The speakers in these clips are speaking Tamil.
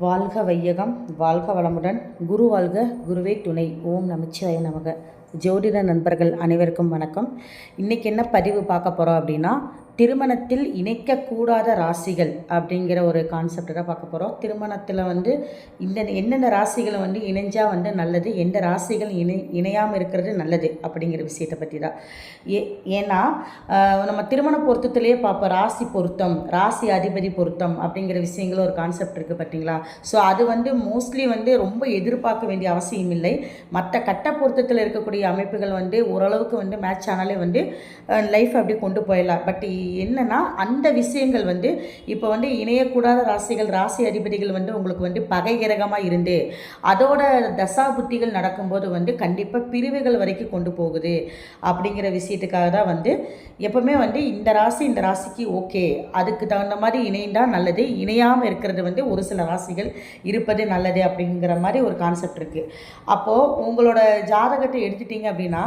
வாழ்க வையகம், வாழ்க வளமுடன். குரு வாழ்க, குருவே துணை. ஓம் நமச்சிவாய நமக. ஜோதிட நண்பர்கள் அனைவருக்கும் வணக்கம். இன்றைக்கி என்ன பதிவு பார்க்க போகிறோம் அப்படின்னா, திருமணத்தில் இணைக்கக்கூடாத ராசிகள் அப்படிங்கிற ஒரு கான்செப்டை தான் பார்க்க போகிறோம். திருமணத்தில் எந்தெந்த ராசிகளை இணைஞ்சால் நல்லது, எந்த ராசிகள் இணையாமல் இருக்கிறது நல்லது அப்படிங்கிற விஷயத்தை பற்றி தான். ஏன்னா நம்ம திருமண பொருத்தத்திலேயே பார்ப்போம், ராசி பொருத்தம், ராசி அதிபதி பொருத்தம் அப்படிங்கிற விஷயங்களும் ஒரு கான்செப்ட் இருக்குது பார்த்தீங்களா. ஸோ அது மோஸ்ட்லி ரொம்ப எதிர்பார்க்க வேண்டிய அவசியம் இல்லை. மற்ற கட்ட பொருத்தத்தில் இருக்கக்கூடிய அமைப்புகள் ஓரளவுக்கு மேட்ச் ஆனாலே லைஃப் அப்படி கொண்டு போயிடலாம். பட் என்னன்னா அந்த விஷயங்கள் இப்போ இணையக்கூடாத ராசிகள், ராசி அதிபதிகள் உங்களுக்கு பகை கிரகமாக இருந்து அதோட தசா புத்திகள் நடக்கும்போது கண்டிப்பாக பிரிவுகள் வரைக்கும் கொண்டு போகுது அப்படிங்கிற விஷயத்துக்காக தான் எப்பவுமே இந்த ராசி இந்த ராசிக்கு ஓகே, அதுக்கு தகுந்த மாதிரி இணைந்தால் நல்லது, இணையாமல் இருக்கிறது ஒரு சில ராசிகள் இருப்பது நல்லது அப்படிங்கிற மாதிரி ஒரு கான்செப்ட் இருக்குது. அப்போது உங்களோட ஜாதகத்தை எடுத்துட்டிங்க அப்படின்னா,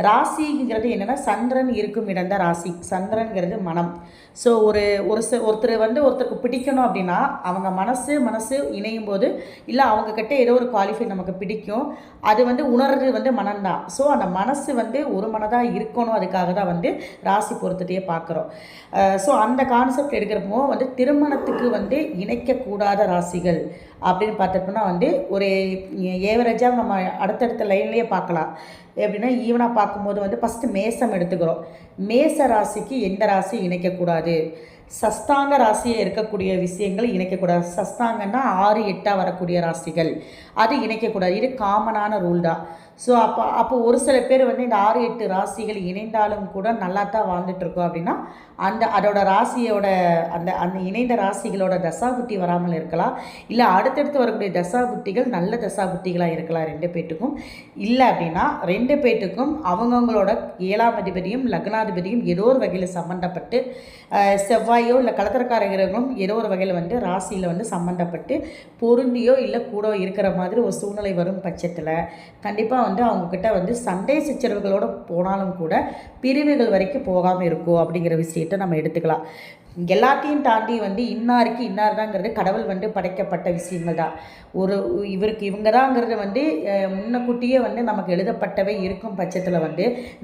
ராசிங்கிறது என்னென்னா சந்திரன் இருக்கும் இடம் தான் ராசி. சந்திரன்கிறது மனம். ஸோ ஒருத்தர் ஒருத்தருக்கு பிடிக்கணும் அப்படின்னா அவங்க மனசு இணையும் போது, இல்லை அவங்கக்கிட்ட ஏதோ ஒரு குவாலிஃபை நமக்கு பிடிக்கும், அது உணர்றது மனம்தான். ஸோ அந்த மனசு ஒரு மனதாக இருக்கணும், அதுக்காக தான் ராசி பொறுத்துகிட்டே பார்க்குறோம். ஸோ அந்த கான்செப்ட் எடுக்கிறப்போ திருமணத்துக்கு இணைக்கக்கூடாத ராசிகள் அப்படின்னு பார்த்துட்டோம்னா ஒரு ஏவரேஜாக நம்ம அடுத்தடுத்த லைன்லேயே பார்க்கலாம். எப்படின்னா ஈவனாக பார்க்கும்போது ஃபஸ்ட்டு மேசம் எடுத்துக்கிறோம். மேச ராசிக்கு எந்த ராசி இணைக்கக்கூடாது? சஸ்தாங்க ராசியை இருக்கக்கூடிய விஷயங்கள் இணைக்கக்கூடாது. சஸ்தாங்கன்னா 6, 8 வரக்கூடிய ராசிகள் அது இணைக்கக்கூடாது. இது காமனான ரூல் தான். ஸோ அப்போ ஒரு சில பேர் இந்த 6, 8 ராசிகள் இணைந்தாலும் கூட நல்லா தான் வாழ்ந்துட்டுருக்கோம் அப்படின்னா அதோட ராசியோட அந்த இணைந்த ராசிகளோட தசாபுத்தி வராமல் இருக்கலாம், இல்லை அடுத்தடுத்து வரக்கூடிய தசாபுத்திகள் நல்ல தசாபுத்திகளாக இருக்கலாம் 2 பேர்த்துக்கும். இல்லை அப்படின்னா 2 பேர்த்துக்கும் அவங்கவுங்களோட 7ஆம் அதிபதியும் லக்னாதிபதியும் ஏதோ ஒரு வகையில் சம்மந்தப்பட்டு, செவ்வாயோ இல்லை கலத்திரக்கார கிரகங்களும் ஏதோ ஒரு வகையில் ராசியில் சம்மந்தப்பட்டு பொருந்தியோ இல்லை கூட இருக்கிற மாதிரி ஒரு சூழ்நிலை வரும் பட்சத்தில் கண்டிப்பாக அவங்கக்கிட்ட சண்டை சச்சரவுகளோடு போனாலும் கூட பிரிவுகள் வரைக்கும் போகாமல் இருக்கும் அப்படிங்கிற விஷயத்தை நம்ம எடுத்துக்கலாம். எல்லாத்தையும் தாண்டி இன்னாருக்கு இன்னார்தாங்கிறது கடவுள் படைக்கப்பட்ட விஷயங்கள் தான். இவருக்கு இவங்க தாங்கிறது முன்னக்கூட்டியே நமக்கு எழுதப்பட்டவை இருக்கும் பட்சத்தில்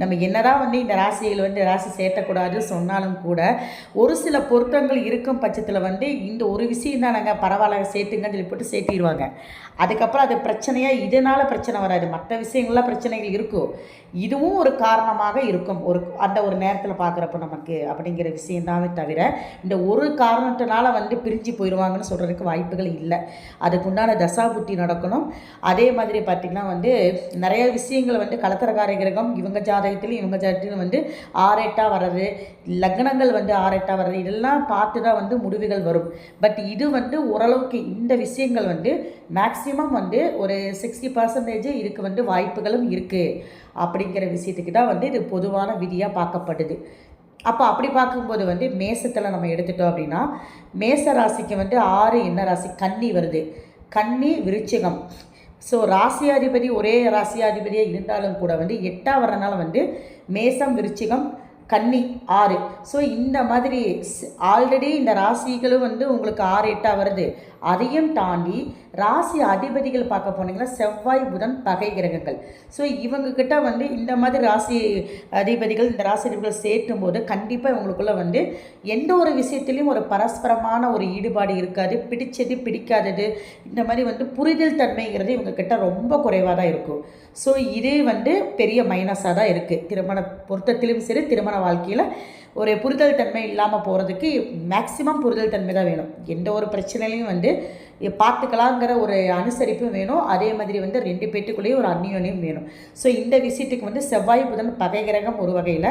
நம்ம என்னதான் இந்த ராசிகள் ராசி சேர்த்தக்கூடாது சொன்னாலும் கூட ஒரு சில பொருத்தங்கள் இருக்கும் பட்சத்தில் இந்த ஒரு விஷயம் தான் நாங்கள் பரவாயில்ல சேர்த்துங்கன்னு சொல்லி போட்டு சேர்த்திடுவாங்க. அதுக்கப்புறம் அது பிரச்சனையாக இதனால் பிரச்சனை வராது, மற்ற விஷயங்கள்லாம் பிரச்சனைகள் இருக்கும், இதுவும் ஒரு காரணமாக இருக்கும் அந்த ஒரு நேரத்தில் பார்க்குறப்ப நமக்கு அப்படிங்கிற விஷயந்தாவே தவிர இந்த ஒரு காரணத்தினால பிரிஞ்சு போயிடுவாங்கன்னு சொல்கிறதுக்கு வாய்ப்புகள் இல்லை. அதுக்குண்டான தசாபுத்தி நடக்கணும். அதே மாதிரி பார்த்திங்கன்னா நிறைய விஷயங்கள் கலத்திரக்கார கிரகம் இவங்க ஜாதகத்திலும் 6, 8 வர்றது, லக்னங்கள் 6, 8 வர்றது, இதெல்லாம் பார்த்து தான் முடிவுகள் வரும். பட் இது ஓரளவுக்கு இந்த விஷயங்கள் மேக்ஸிமம் ஒரு 60% இதுக்கு வாய்ப்புகளும் இருக்குது அப்படிங்கிற விஷயத்துக்கு தான் இது பொதுவான விதியாக பார்க்கப்படுது. அப்போ அப்படி பார்க்கும்போது மேசத்தில் நம்ம எடுத்துட்டோம் அப்படின்னா, மேச ராசிக்கு 6 என்ன ராசி? கன்னி வருது. கன்னி, விருச்சிகம். ஸோ ராசியாதிபதி ஒரே ராசியாதிபதியாக இருந்தாலும் கூட 8 வரனால மேசம், விருச்சிகம், கன்னி 6. ஸோ இந்த மாதிரி ஆல்ரெடி இந்த ராசிகளும் உங்களுக்கு 6, 8 வருது. அதையும் தாண்டி ராசி அதிபதிகள் பார்க்க போனீங்கன்னா செவ்வாய், புதன் பகை கிரகங்கள். ஸோ இவங்கக்கிட்ட இந்த மாதிரி ராசி அதிபதிகள் இந்த ராசி அதிபதிகள் சேர்க்கும் போது கண்டிப்பாக இவங்களுக்குள்ள எந்த ஒரு விஷயத்துலையும் ஒரு பரஸ்பரமான ஒரு ஈடுபாடு இருக்காது. பிடிச்சது பிடிக்காதது இந்த மாதிரி புரிதல் தன்மைங்கிறது இவங்கக்கிட்ட ரொம்ப குறைவாக தான் இருக்கும். ஸோ இது பெரிய மைனஸாக தான் இருக்குது. திருமண பொருத்தத்திலும் சரி, திருமண வாழ்க்கையில் ஒரு புரிதல் தன்மை இல்லாமல் போகிறதுக்கு மேக்சிமம் புரிதல் தன்மை தான் வேணும். எந்த ஒரு பிரச்சனையிலையும் பார்த்துக்கலாங்கிற ஒரு அனுசரிப்பும் வேணும். அதே மாதிரி 2 பேத்துக்குள்ளேயும் ஒரு அந்நியோன்யம் வேணும். ஸோ இந்த விஷயத்துக்கு செவ்வாய், புதன் பகை கிரகம் ஒரு வகையில்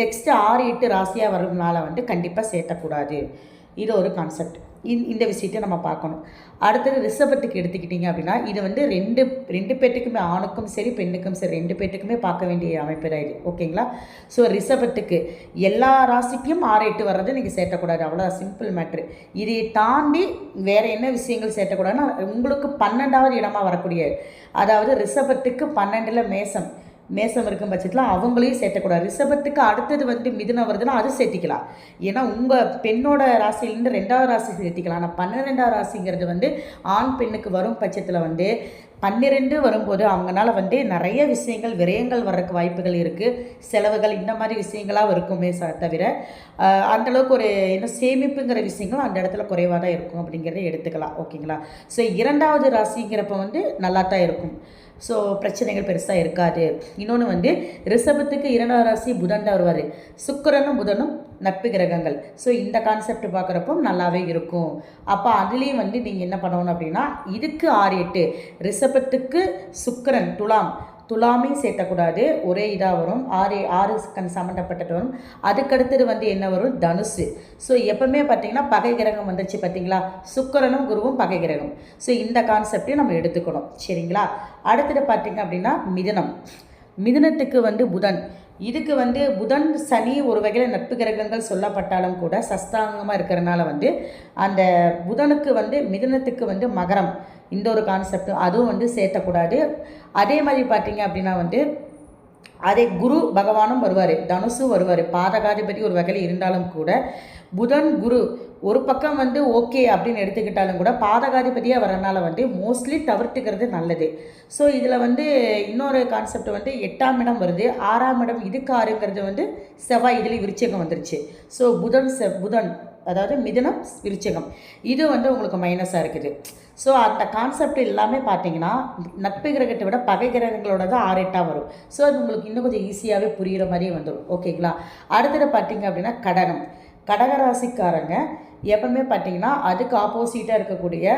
நெக்ஸ்ட்டு 6, 8 ராசியாக வரதுனால கண்டிப்பாக சேர்த்தக்கூடாது. இது ஒரு கான்செப்ட். இந்த விஷயத்தை நம்ம பார்க்கணும். அடுத்தது ரிஷபத்துக்கு எடுத்துக்கிட்டிங்க அப்படின்னா இது ரெண்டு பேர்த்துக்குமே, ஆணுக்கும் சரி பெண்ணுக்கும் சரி 2 பேர்த்துக்குமே பார்க்க வேண்டிய அமைப்பு தான் இது. ஓகேங்களா? ஸோ ரிஷபத்துக்கு எல்லா ராசிக்கும் 6, 8 வர்றது நீங்கள் சேர்த்தக்கூடாது, அவ்வளோ சிம்பிள் மேட்ரு. இதை தாண்டி வேறு என்ன விஷயங்கள் சேர்த்தக்கூடாதுன்னா உங்களுக்கு 12வது இடமாக வரக்கூடிய, அதாவது ரிஷபத்துக்கு 12ல் மேசம். மேசம் இருக்கும் பட்சத்தில் அவங்களையும் சேர்த்தக்கூடாது. ரிஷபத்துக்கு அடுத்தது வந்து மிதுனம் வருதுன்னா அது சேர்த்திக்கலாம். ஏன்னா உங்கள் பெண்ணோட ராசியிலேருந்து 2வது ராசி சேர்த்திக்கலாம். ஆனால் 12வது ராசிங்கிறது வந்து ஆண் பெண்ணுக்கு வரும் பட்சத்தில் வந்து 12 வரும்போது அவங்களால வந்து நிறைய விஷயங்கள் விரயங்கள் வர்றதுக்கு வாய்ப்புகள் இருக்குது. செலவுகள் இந்த மாதிரி விஷயங்களாக இருக்குமே தவிர அந்தளவுக்கு ஒரு என்ன சேமிப்புங்கிற விஷயங்கள் அந்த இடத்துல குறைவாக தான் இருக்கும் அப்படிங்கிறத எடுத்துக்கலாம். ஓகேங்களா? ஸோ 2வது ராசிங்கிறப்ப வந்து நல்லா தான் இருக்கும். ஸோ பிரச்சனைகள் பெருசாக இருக்காது. இன்னொன்று வந்து ரிஷபத்துக்கு 2வது ராசி புதன் தான் வருவார். சுக்கிரனும் புதனும் நட்பு கிரகங்கள். ஸோ இந்த கான்செப்ட் பார்க்குறப்போ நல்லாவே இருக்கும். அப்போ அதுலேயும் வந்து நீங்கள் என்ன பண்ணணும் அப்படின்னா இதுக்கு 6 8 ரிஷபத்துக்கு சுக்கிரன் துலாமையும் சேர்த்தக்கூடாது. ஒரே இதாக வரும். 6 சம்மந்தப்பட்டது வரும். அதுக்கடுத்தது வந்து என்ன வரும்? தனுசு. ஸோ எப்பவுமே பார்த்தீங்கன்னா பகை கிரகம் வந்துச்சு பார்த்தீங்களா? சுக்கிரனும் குருவும் பகை கிரகம். ஸோ இந்த கான்செப்டையும் நம்ம எடுத்துக்கணும். சரிங்களா? அடுத்தது பார்த்தீங்க அப்படின்னா மிதுனத்துக்கு வந்து புதன். இதுக்கு வந்து புதன் சனி ஒரு வகையில் நட்பு கிரகங்கள் சொல்லப்பட்டாலும் கூட சஸ்தாங்கமாக இருக்கிறனால வந்து அந்த புதனுக்கு வந்து மிதுனத்துக்கு வந்து மகரம், இந்த ஒரு கான்செப்ட் அதுவும் வந்து சேர்த்தக்கூடாது. அதே மாதிரி பார்த்தீங்க அப்படின்னா வந்து அதே குரு பகவானும் வருவார், தனுசு வருவார். பாதகாதிபதி ஒரு வகையில் இருந்தாலும் கூட புதன் குரு ஒரு பக்கம் வந்து ஓகே அப்படின்னு எடுத்துக்கிட்டாலும் கூட பாதகாதிபதியாக வரனால வந்து மோஸ்ட்லி தவிர்த்துக்கிறது நல்லது. ஸோ இதில் வந்து இன்னொரு கான்செப்ட் வந்து 8ஆம் இடம் வருது, 6ஆம் இடம் இதுக்கு 6ங்கிறது வந்து செவ்வாய், இதுலேயும் விருச்சிகம் வந்துருச்சு. ஸோ புதன் அதாவது மிதுனம் விருச்சிகம் இது வந்து உங்களுக்கு மைனஸாக இருக்குது. ஸோ அந்த கான்செப்ட் எல்லாமே பார்த்தீங்கன்னா நட்பு கிரகத்தை விட பகை கிரகங்களோட தான் 6 8 வரும். ஸோ அது உங்களுக்கு இன்னும் கொஞ்சம் ஈஸியாகவே புரிகிற மாதிரியே வந்துடும். ஓகேங்களா? அடுத்தது பார்த்தீங்க அப்படின்னா கடகராசிக்காரங்க எப்பவுமே பார்த்தீங்கன்னா அதுக்கு ஆப்போசிட்டாக இருக்கக்கூடிய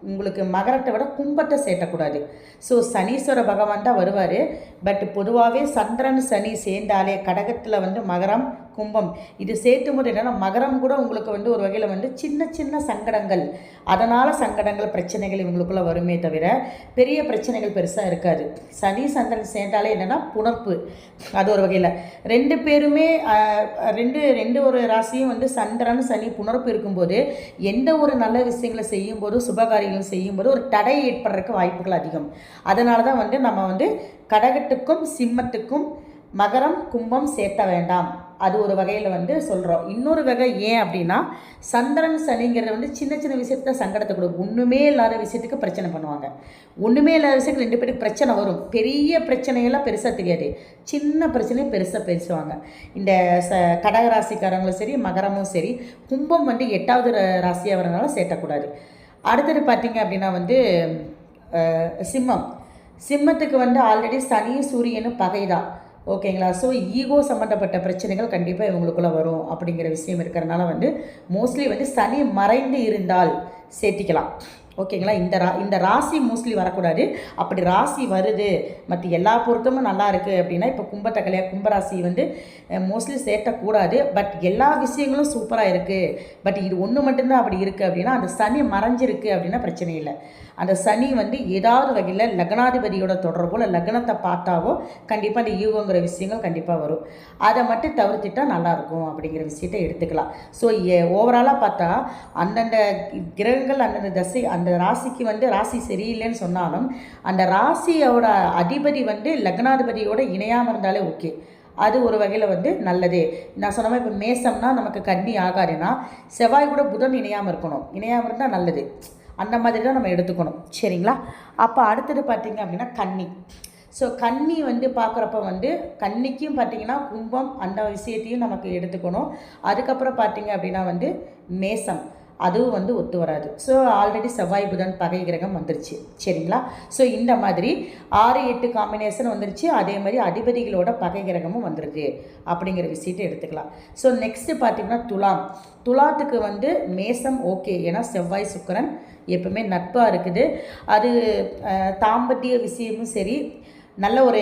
உங்களுக்கு மகரத்தை விட கும்பத்தை சேர்த்தக்கூடாது. ஸோ சனீஸ்வர பகவான் தான் வருவார். பட் பொதுவாகவே சந்திரன் சனி சேர்ந்தாலே கடகத்தில் வந்து மகரம் கும்பம் இது சேர்த்தும் போது என்னென்னா மகரம் கூட உங்களுக்கு வந்து ஒரு வகையில் வந்து சின்ன சின்ன சங்கடங்கள், அதனால் சங்கடங்கள் பிரச்சனைகள் இவங்களுக்குள்ளே வருமே தவிர பெரிய பிரச்சனைகள் பெருசாக இருக்காது. சனி சந்திரன் சேர்ந்தாலே என்னென்னா புணர்ப்பு, அது ஒரு வகையில் 2 பேருமே ரெண்டு ஒரு ராசியும் வந்து சந்திரன் சனி புணர்ப்பு இருக்கும்போது எந்த ஒரு நல்ல விஷயங்களை செய்யும்போது சுபகாரியங்கள் செய்யும்போது ஒரு தடை ஏற்படுறதுக்கு வாய்ப்புகள் அதிகம். அதனால தான் வந்து நம்ம வந்து கடகத்துக்கும் சிம்மத்துக்கும் மகரம் கும்பம் சேர்த்த வேண்டாம், அது ஒரு வகையில் வந்து சொல்கிறோம். இன்னொரு வகை ஏன் அப்படின்னா சந்திரன் சனிங்கிறது வந்து சின்ன சின்ன விஷயத்த சங்கடத்தை கொடுக்கும். ஒன்றுமே இல்லாத விஷயத்துக்கு பிரச்சனை பண்ணுவாங்க. ஒன்றுமே இல்லாத விஷயத்துக்கு 2 பேருக்கு பிரச்சனை வரும். பெரிய பிரச்சனையெல்லாம் பெருசாக தெரியாது, சின்ன பிரச்சனையும் பெருசாக பேசுவாங்க. இந்த கடகராசிக்காரங்களும் சரி மகரமும் சரி. கும்பம் வந்து 8வது ராசியாக வரனால சேர்த்தக்கூடாது. அடுத்தது பார்த்தீங்க அப்படின்னா வந்து சிம்மத்துக்கு வந்து ஆல்ரெடி சனி சூரியனும் பகை தான். ஓகேங்களா? ஸோ ஈகோ சம்மந்தப்பட்ட பிரச்சனைகள் கண்டிப்பாக இவங்களுக்குள்ளே வரும் அப்படிங்கிற விஷயம் இருக்கிறனால வந்து மோஸ்ட்லி வந்து சனி மறைந்து இருந்தால் சேர்த்திக்கலாம். ஓகேங்களா? இந்த ராசி மோஸ்ட்லி வரக்கூடாது. அப்படி ராசி வருது மற்ற எல்லா பொருத்தமும் நல்லா இருக்குது அப்படின்னா இப்போ கும்பராசி வந்து மோஸ்ட்லி சேர்த்தக்கூடாது. பட் எல்லா விஷயங்களும் சூப்பராக இருக்குது, பட் இது ஒன்று மட்டும்தான் அப்படி இருக்குது அப்படின்னா அந்த சனி மறைஞ்சிருக்கு அப்படின்னா பிரச்சனை இல்லை. அந்த சனி வந்து ஏதாவது வகையில் லக்னாதிபதியோட தொடர்போ இல்லை லக்னத்தை பார்த்தாவோ கண்டிப்பாக அந்த ஈகோங்கிற விஷயங்கள் கண்டிப்பாக வரும். அதை மட்டும் தவிர்த்துட்டா நல்லாயிருக்கும் அப்படிங்கிற விஷயத்தை எடுத்துக்கலாம். ஸோ ஓவராலாக பார்த்தா அந்தந்த கிரகங்கள் அந்தந்த தசை அந்த ராசிக்கு வந்து ராசி சரியில்லைன்னு சொன்னாலும் அந்த ராசியோட அதிபதி வந்து லக்னாதிபதியோட இணையாமல் இருந்தாலே ஓகே, அது ஒரு வகையில் வந்து நல்லது. நான் சொன்ன மாதிரி இப்போ மேசம்னா நமக்கு கன்னி ஆகாதுன்னா செவ்வாய் கூட புதன் இணையாமல் இருக்கணும், இணையாமல் இருந்தால் நல்லது. அந்த மாதிரி தான் நம்ம எடுத்துக்கணும். சரிங்களா? அப்போ அடுத்தது பார்த்திங்க அப்படின்னா கன்னி. ஸோ கன்னி வந்து பார்க்குறப்ப வந்து கன்னிக்கும் பார்த்திங்கன்னா கும்பம் அந்த விஷயத்தையும் நமக்கு எடுத்துக்கணும். அதுக்கப்புறம் பார்த்திங்க அப்படின்னா வந்து மேசம், அதுவும் வந்து ஒத்து வராது. ஸோ ஆல்ரெடி செவ்வாய் புதன் பகை கிரகம் வந்துருச்சு. சரிங்களா? ஸோ இந்த மாதிரி 6 8 காம்பினேஷன் வந்துருச்சு. அதே மாதிரி அதிபதிகளோட பகை கிரகமும் வந்துடுது அப்படிங்கிற விஷயத்தை எடுத்துக்கலாம். ஸோ நெக்ஸ்ட்டு பார்த்திங்கன்னா துலாத்துக்கு வந்து மேசம் ஓகே, ஏன்னா செவ்வாய் சுக்கிரன் எப்பவுமே நட்பாக இருக்குது. அது தாம்பத்திய விஷயமும் சரி நல்ல ஒரு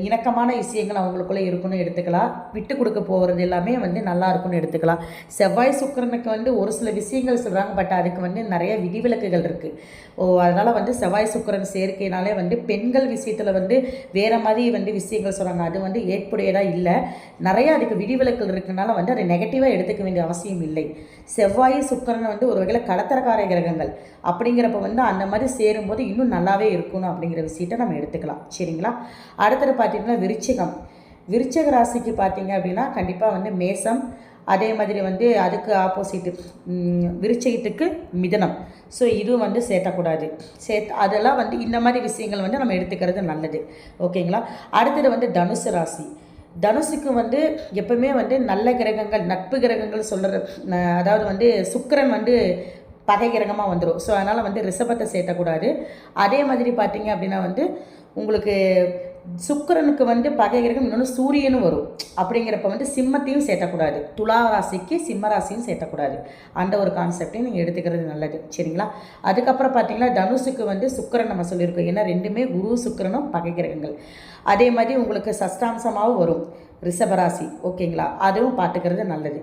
இணக்கமான விஷயங்கள் அவங்களுக்குள்ளே இருக்குன்னு எடுத்துக்கலாம். விட்டு கொடுக்க போகிறது எல்லாமே வந்து நல்லா இருக்குன்னு எடுத்துக்கலாம். செவ்வாய் சுக்கிரனுக்கு வந்து ஒரு சில விஷயங்கள் சொல்கிறாங்க, பட் அதுக்கு வந்து நிறைய விதிவிலக்குகள் இருக்குது. அதனால் வந்து செவ்வாய் சுக்கிரன் சேர்க்கையினாலே வந்து பெண்கள் விஷயத்தில் வந்து வேறு மாதிரி வந்து விஷயங்கள் சொல்கிறாங்க, அது வந்து ஏற்புடையதாக இல்லை. நிறைய அதுக்கு விதிவிலக்குகள் இருக்கிறனால வந்து அதை நெகட்டிவாக எடுத்துக்க வேண்டிய அவசியம் இல்லை. செவ்வாய் சுக்கிரன் வந்து ஒரு வகையில் கடத்தரக்கார கிரகங்கள் அப்படிங்கிறப்ப வந்து அந்த மாதிரி சேரும்போது இன்னும் நல்லாவே இருக்கணும் அப்படிங்கிற விஷயத்தை நம்ம எடுத்துக்கலாம். சரிங்களா? சரிங்களா. அடுத்தது பார்த்திங்கன்னா விருச்சிகம். விருச்சிக ராசிக்கு பார்த்திங்க அப்படின்னா கண்டிப்பாக வந்து மேசம், அதே மாதிரி வந்து அதுக்கு ஆப்போசிட்டு விருச்சிகத்துக்கு மிதனம். ஸோ இதுவும் வந்து சேர்த்தக்கூடாது. அதெல்லாம் வந்து இந்த மாதிரி விஷயங்கள் வந்து நம்ம எடுத்துக்கிறது நல்லது. ஓகேங்களா. அடுத்தது வந்து தனுசு ராசி. தனுசுக்கு வந்து எப்பவுமே வந்து நல்ல கிரகங்கள், நட்பு கிரகங்கள் சொல்கிற, அதாவது வந்து சுக்கிரன் வந்து பகை கிரகமாக வந்துடும். ஸோ அதனால் வந்து ரிஷபத்தை சேர்த்தக்கூடாது. அதே மாதிரி பார்த்தீங்க அப்படின்னா வந்து உங்களுக்கு சுக்கிரனுக்கு வந்து பகை கிரகம் இன்னொன்று சூரியனும் வரும். அப்படிங்கிறப்ப வந்து சிம்மத்தையும் சேர்த்தக்கூடாது. துலா ராசிக்கு சிம்ம ராசியும் சேர்த்தக்கூடாது. அந்த ஒரு கான்செப்டையும் நீங்கள் எடுத்துக்கிறது நல்லது. சரிங்களா. அதுக்கப்புறம் பார்த்தீங்கன்னா தனுசுக்கு வந்து சுக்கிரன் நம்ம சொல்லியிருக்கோம். ஏன்னா ரெண்டுமே குரு சுக்கிரனும் பகை கிரகங்கள். அதே மாதிரி உங்களுக்கு சஷ்டாம்சமாகவும் வரும் ரிஷபராசி. ஓகேங்களா. அதுவும் பார்த்துக்கிறது நல்லது.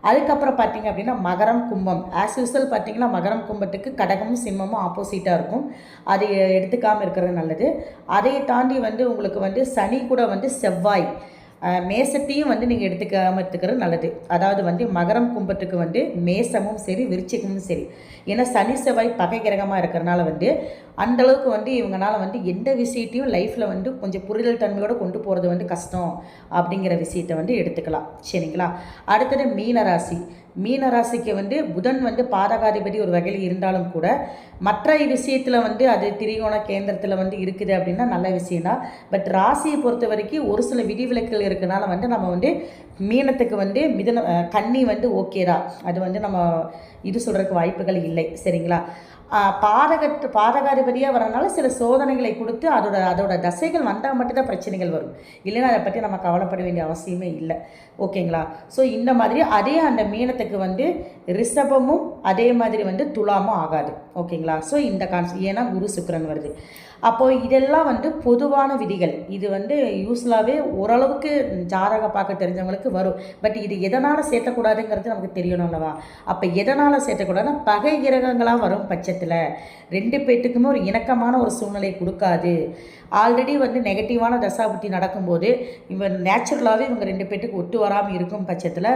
அதுக்கப்புறம் பார்த்தீங்க அப்படின்னா மகரம் கும்பம். ஆஸ் யூஸ்வல் பார்த்தீங்கன்னா மகரம் கும்பத்துக்கு கடகமும் சிம்மமும் ஆப்போசிட்டாக இருக்கும். அதை எடுத்துக்காமல் இருக்கிறது நல்லது. அதை தாண்டி வந்து உங்களுக்கு வந்து சனி கூட வந்து செவ்வாய், மேசத்தையும் வந்து நீங்கள் எடுத்துக்கிறது நல்லது. அதாவது வந்து மகரம் கும்பத்துக்கு வந்து மேசமும் சரி விருச்சிகமும் சரி. ஏன்னா சனி செவ்வாய் பகை கிரகமாக இருக்கிறனால வந்து அந்தளவுக்கு வந்து இவங்களால வந்து எந்த விஷயத்தையும் லைஃப்பில் வந்து கொஞ்சம் புரிதல் தன்மையோடு கொண்டு போகிறது வந்து கஷ்டம் அப்படிங்கிற விஷயத்தை வந்து எடுத்துக்கலாம். சரிங்களா. அடுத்தது மீனராசி. மீனராசிக்கு வந்து புதன் வந்து பாதகாதிபதி ஒரு வகையில் இருந்தாலும் கூட மற்ற விஷயத்தில் வந்து அது திரிகோண கேந்திரத்தில் வந்து இருக்குது அப்படின்னா நல்ல விஷயம்தான். பட் ராசியை பொறுத்த வரைக்கும் ஒரு சில விதிவிலக்குகள் இருக்கனால வந்து நம்ம வந்து மீனத்துக்கு வந்து கன்னி வந்து ஓகே தான். அது வந்து நம்ம இது சொல்கிறதுக்கு வாய்ப்புகள் இல்லை. சரிங்களா. பாதகாதிபதியாக வரனால சில சோதனைகளை கொடுத்து அதோட தசைகள் வந்தால் மட்டும்தான் பிரச்சனைகள் வரும். இல்லைன்னா அதை பற்றி நம்ம கவலைப்பட வேண்டிய அவசியமே இல்லை. ஓகேங்களா. ஸோ இந்த மாதிரி அதே அந்த மீனத்துக்கு வந்து ரிஷபமும் அதே மாதிரி வந்து துலாமும் ஆகாது. ஓகேங்களா. ஸோ இந்த ஏன்னா குரு சுக்கிரன் வருது. அப்போது இதெல்லாம் வந்து பொதுவான விதிகள். இது வந்து யூஸ்வலாகவே ஓரளவுக்கு ஜாதகம் பார்க்க தெரிஞ்சவங்களுக்கு வரும். பட் இது எதனால் சேர்த்தக்கூடாதுங்கிறது நமக்கு தெரியணும் அல்லவா. அப்போ எதனால் சேர்த்தக்கூடாதுன்னா பகை கிரகங்களாக வரும் பட்சத்தில் ரெண்டு பேர்த்துக்குமே ஒரு இணக்கமான ஒரு சூழ்நிலை கொடுக்காது. ஆல்ரெடி வந்து நெகட்டிவான தசாபுத்தி நடக்கும்போது இவன் நேச்சுரலாகவே இவங்க ரெண்டு பேர்த்துக்கு ஒத்து வராமல் இருக்கும் பட்சத்தில்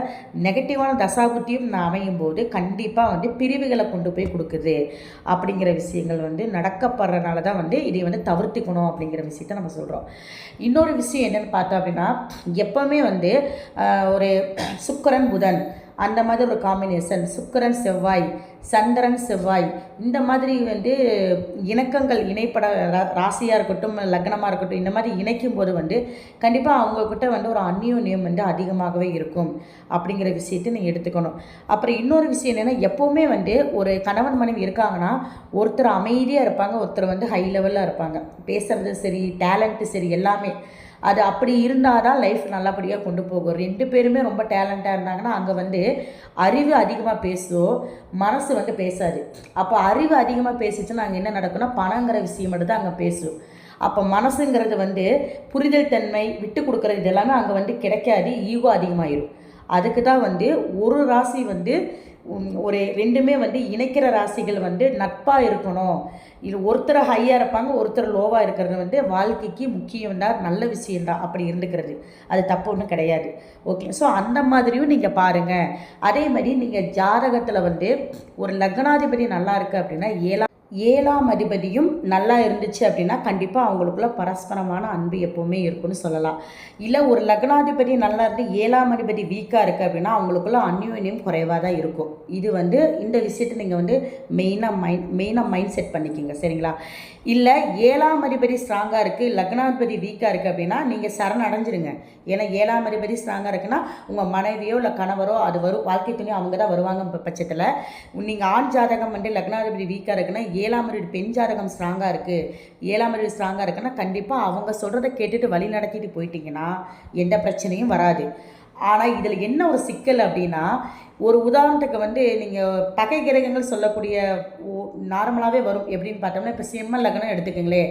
நெகட்டிவான தசாபுத்தியும் அமையும் போது கண்டிப்பாக வந்து பிரிவுகளை கொண்டு போய் கொடுக்குது. அப்படிங்கிற விஷயங்கள் வந்து நடக்கப்படுறதுனால தான் வந்து இதை வந்து தவிர்த்துக்கணும் அப்படிங்கிற விஷயத்த நம்ம சொல்கிறோம். இன்னொரு விஷயம் என்னென்னு பார்த்தோம் அப்படின்னா எப்போவுமே வந்து ஒரு சுக்கிரன் புதன் அந்த மாதிரி ஒரு காம்பினேஷன், சுக்கிரன் செவ்வாய், சந்திரன் செவ்வாய், இந்த மாதிரி வந்து இணக்கங்கள் இணைப்பட ராசியாக இருக்கட்டும் லக்னமாக இருக்கட்டும் இந்த மாதிரி இணைக்கும் போது வந்து கண்டிப்பாக அவங்கக்கிட்ட வந்து ஒரு அந்யோன்யம் வந்து அதிகமாகவே இருக்கும் அப்படிங்கிற விஷயத்தை நீங்கள் எடுத்துக்கணும். அப்புறம் இன்னொரு விஷயம் என்னென்னா எப்போவுமே வந்து ஒரு கணவன் மனைவி இருக்காங்கன்னா ஒருத்தர் அமைதியாக இருப்பாங்க, ஒருத்தர் வந்து ஹை லெவலில் இருப்பாங்க. பேசுகிறது சரி, டேலண்ட்டு சரி, எல்லாமே அது அப்படி இருந்தால் தான் லைஃப் நல்லபடியாக கொண்டு போகும். ரெண்டு பேருமே ரொம்ப டேலண்ட்டாக இருந்தாங்கன்னா அங்கே வந்து அறிவு அதிகமாக பேசும், மனசு வந்து பேசாது. அப்போ அறிவு அதிகமாக பேசிச்சுன்னா அங்கே என்ன நடக்கும்னா பணங்கிற விஷயம் மட்டும் தான் அங்கே பேசும். அப்போ மனசுங்கிறது வந்து புரிதல் தன்மை, விட்டு கொடுக்குறது இது எல்லாமே அங்கே வந்து கிடைக்காது. ஈகோ அதிகமாகிடும். அதுக்கு தான் வந்து ஒரு ராசி வந்து ஒரு ரெண்டுமே வந்து இணைக்கிற ராசிகள் வந்து நட்பாக இருக்கணும். இது ஒருத்தர் ஹையாக இருப்பாங்க, ஒருத்தர் லோவாக இருக்கிறது வந்து வாழ்க்கைக்கு முக்கியம்தான், நல்ல விஷயந்தான். அப்படி இருந்துக்கிறது அது தப்பு ஒன்றும் கிடையாது. ஓகே. ஸோ அந்த மாதிரியும் நீங்கள் பாருங்கள். அதே மாதிரி நீங்கள் ஜாதகத்தில் வந்து ஒரு லக்னாதிபதி நல்லா இருக்குது அப்படின்னா ஏழாம் அதிபதியும் நல்லா இருந்துச்சு அப்படின்னா கண்டிப்பாக அவங்களுக்குள்ள பரஸ்பரமான அன்பு எப்போவுமே இருக்குன்னு சொல்லலாம். இல்லை ஒரு லக்னாதிபதி நல்லா இருந்து ஏழாம் அதிபதி வீக்காக இருக்குது அப்படின்னா அவங்களுக்குள்ள அந்யோன்யம் குறைவாக தான் இருக்கும். இது வந்து இந்த விஷயத்தை நீங்கள் வந்து மெயினாக மைண்ட் செட் பண்ணிக்கிங்க. சரிங்களா. இல்லை ஏழாம் அதிபதி ஸ்ட்ராங்காக இருக்குது, லக்னாதிபதி வீக்காக இருக்குது அப்படின்னா நீங்கள் சரணடைஞ்சிருங்க. ஏன்னா ஏழாம் அதிபதி ஸ்ட்ராங்காக இருக்குன்னா உங்கள் மனைவியோ இல்லை கணவரோ அது வரும், வாழ்க்கை துணையோ அவங்க தான் வருவாங்க. பட்சத்தில் நீங்கள் ஆண் ஜாதகம் வந்து லக்னாதிபதி வீக்காக இருக்குன்னா ஏழாம் அதிபதி பெண் ஜாதகம் ஸ்ட்ராங்காக இருக்குது, ஏழாம் அதிபதி ஸ்ட்ராங்காக இருக்குன்னா கண்டிப்பாக அவங்க சொல்கிறத கேட்டுட்டு வழி நடத்திட்டு போயிட்டீங்கன்னா எந்த பிரச்சனையும் வராது. ஆனால் இதில் என்ன ஒரு சிக்கல் அப்படின்னா ஒரு உதாரணத்துக்கு வந்து நீங்கள் பகை கிரகங்கள் சொல்லக்கூடிய நார்மலாகவே வரும். எப்படின்னு பார்த்தோம்னா இப்போ சிம்ம லக்னம் எடுத்துக்கோங்களே.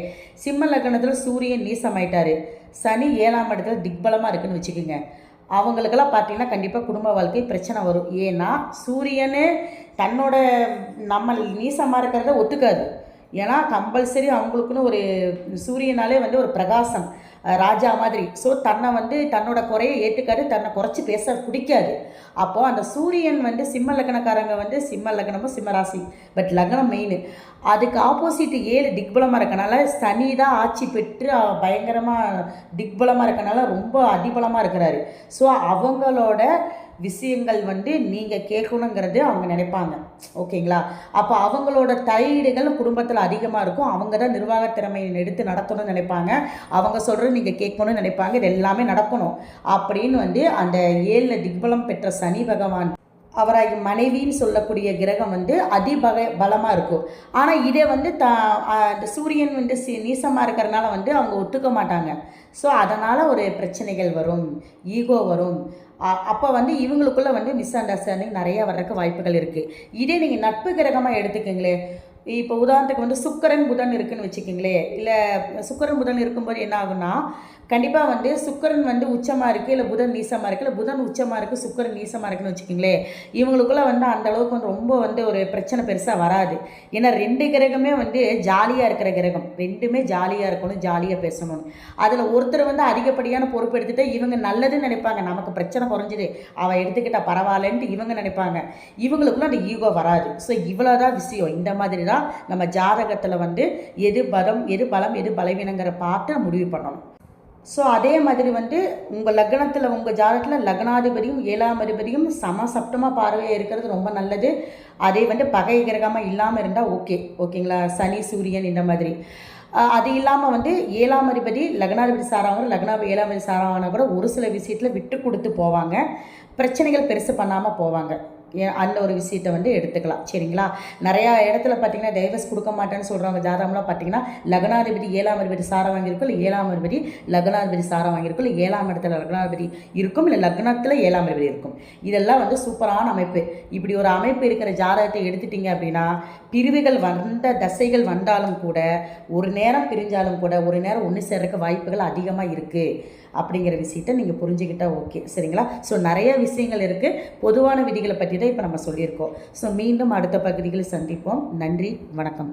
சிம்ம லக்னத்தில் சூரியன் நீசமாயிட்டார், சனி ஏழாம் இடத்துல திக்பலமாக இருக்குதுன்னு வச்சுக்கோங்க. அவங்களுக்கெல்லாம் பார்த்தீங்கன்னா கண்டிப்பாக குடும்ப வாழ்க்கை பிரச்சனை வரும். ஏன்னா சூரியனே தன்னோட நம்ம நீசமாக இருக்கிறத ஒத்துக்காது. ஏன்னா கம்பல்சரி அவங்களுக்குன்னு ஒரு சூரியனாலே வந்து ஒரு பிரகாசம், ராஜா மாதிரி. ஸோ தன்னை வந்து தன்னோட குறையை ஏற்றுக்காது, தன்னை குறைச்சி பேச பிடிக்காது. அப்போது அந்த சூரியன் வந்து சிம்ம லக்னக்காரங்க வந்து சிம்ம லக்னமும் சிம்ம ராசி, பட் லக்னம் மெயின். அதுக்கு ஆப்போசிட் 7 திக்பலமாக இருக்கனால சனி தான் ஆட்சி பெற்று பயங்கரமாக திக்பலமாக இருக்கனால ரொம்ப அதிபலமாக இருக்கிறாரு. ஸோ அவங்களோட விஷயங்கள் வந்து நீங்கள் கேட்கணுங்கிறது அவங்க நினைப்பாங்க. ஓகேங்களா? அப்போ அவங்களோட தலையீடுகள் குடும்பத்தில் அதிகமாக இருக்கும். அவங்க தான் நிர்வாக திறமையை எடுத்து நடத்தணும்னு நினைப்பாங்க. அவங்க சொல்கிறது நீங்கள் கேட்கணும்னு நினைப்பாங்க. இது எல்லாமே நடக்கணும் அப்படின்னு வந்து அந்த 7 திக்பலம் பெற்ற சனி பகவான் அவராகி மனைவின்னு சொல்லக்கூடிய கிரகம் வந்து பலமாக இருக்கும். ஆனால் இதே வந்து இந்த சூரியன் வந்து நீசமாக இருக்கிறனால வந்து அவங்க ஒத்துக்க மாட்டாங்க. ஸோ அதனால் ஒரு பிரச்சனைகள் வரும், ஈகோ வரும். அப்போ வந்து இவங்களுக்குள்ளே வந்து மிஸ் அண்டர்ஸ்டாண்டிங் நிறையா வர்றதுக்கு வாய்ப்புகள் இருக்குது. இதே நீங்கள் நட்பு கிரகமாக எடுத்துக்கங்களேன். இப்போ உதாரணத்துக்கு வந்து சுக்கிரன் புதன் இருக்குதுன்னு வச்சுக்கிங்களே, இல்லை சுக்கிரன் புதன் இருக்கும்போது என்ன ஆகுன்னா, கண்டிப்பாக வந்து சுக்கிரன் வந்து உச்சமாக இருக்குது, இல்லை புதன் நீசமாக இருக்குது, இல்லை புதன் உச்சமாக இருக்குது, சுக்கிரன் நீசமாக இருக்குதுன்னு வச்சுக்கிங்களேன், இவங்களுக்குள்ளே வந்து அந்தளவுக்கு வந்து ரொம்ப வந்து ஒரு பிரச்சனை பெருசாக வராது. ஏன்னா 2 கிரகமே வந்து ஜாலியாக இருக்கிற கிரகம், 2மே ஜாலியாக இருக்கணும், ஜாலியாக பேசணும். அதில் ஒருத்தர் வந்து அதிகப்படியான பொறுப்பு எடுத்துகிட்டு இவங்க நல்லதுன்னு நினைப்பாங்க, நமக்கு பிரச்சனை குறைஞ்சிது அவள் எடுத்துக்கிட்டால் பரவாயில்லன்ட்டு இவங்க நினைப்பாங்க. இவங்களுக்குள்ள அந்த ஈகோ வராது. ஸோ இவ்வளோதான் விஷயம். இந்த மாதிரி தான் நம்ம ஜாதகத்தில் வந்து எது பலம் எது பலவீனங்கிற பார்த்து முடிவு பண்ணணும். ஸோ அதே மாதிரி வந்து உங்கள் லக்னத்தில் உங்கள் ஜாதகத்தில் லக்னாதிபதியும் 7ஆம் அதிபதியும் சப்தமாக பார்வையாக இருக்கிறது ரொம்ப நல்லது. அதே வந்து பகை கிரகமாக இல்லாமல் இருந்தால் ஓகேங்களா? சனி சூரியன் இந்த மாதிரி. அது இல்லாமல் வந்து 7ஆம் அதிபதி லக்னாதிபதி சாராவாங்க, லக்னாதிபதி 7ஆம் அதிபதி சாராவானா கூட ஒரு சில விஷயத்தில் விட்டு கொடுத்து போவாங்க, பிரச்சனைகள் பெருசு பண்ணாமல் போவாங்க. அந்த ஒரு விஷயத்தை வந்து எடுத்துக்கலாம். சரிங்களா? நிறையா இடத்துல பார்த்தீங்கன்னா டைவர்ஸ் கொடுக்க மாட்டேன்னு சொல்கிறவங்க ஜாதகம்லாம் பார்த்தீங்கன்னா லக்னாதிபதி 7ஆம் அதிபதி சாரம் வாங்கியிருக்கும், இல்லை 7ஆம் அதிபதி லக்னாதிபதி சாரம் வாங்கியிருக்கும், இல்லை 7ஆம் இடத்துல லக்னாதிபதி இருக்கும், இல்லை லக்னத்தில் 7ஆம் அதிபதி இருக்கும். இதெல்லாம் வந்து சூப்பரான அமைப்பு. இப்படி ஒரு அமைப்பு இருக்கிற ஜாதகத்தை எடுத்துட்டிங்க அப்படின்னா பிரிவுகள் வந்த தசைகள் வந்தாலும் கூட ஒரு நேரம் பிரிஞ்சாலும் கூட ஒரு நேரம் ஒன்று சேர்றதுக்கு வாய்ப்புகள் அதிகமாக இருக்குது அப்படிங்கிற விஷயத்தை நீங்கள் புரிஞ்சுக்கிட்டால் ஓகே. சரிங்களா? ஸோ நிறைய விஷயங்கள் இருக்குது. பொதுவான விதிகளை பற்றி தான் இப்போ நம்ம சொல்லியிருக்கோம். ஸோ மீண்டும் அடுத்த பகுதிகளில் சந்திப்போம். நன்றி, வணக்கம்.